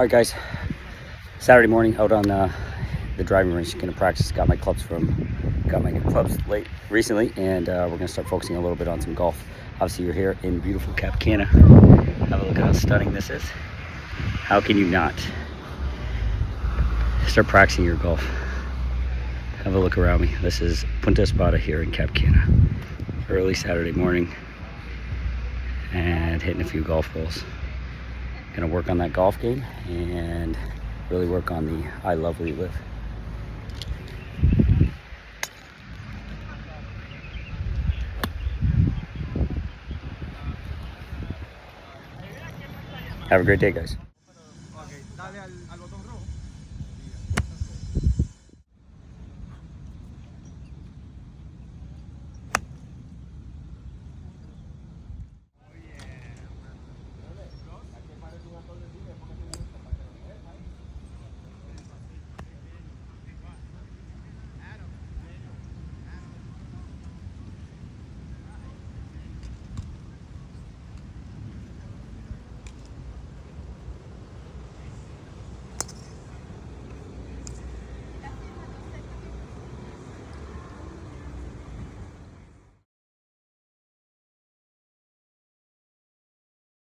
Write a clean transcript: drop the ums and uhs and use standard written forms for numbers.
All right, guys. Saturday morning out on the driving range, gonna practice. Got my new clubs late recently, and we're gonna start focusing a little bit on some golf. Obviously, you're here in beautiful Cap Cana. Have a look at how stunning this is. How can you not start practicing your golf? Have a look around me. This is Punta Espada here in Cap Cana. Early Saturday morning, and hitting a few golf balls. Gonna work on that golf game and really work on the I love where you live. Have a great day, guys. Okay, dale al botón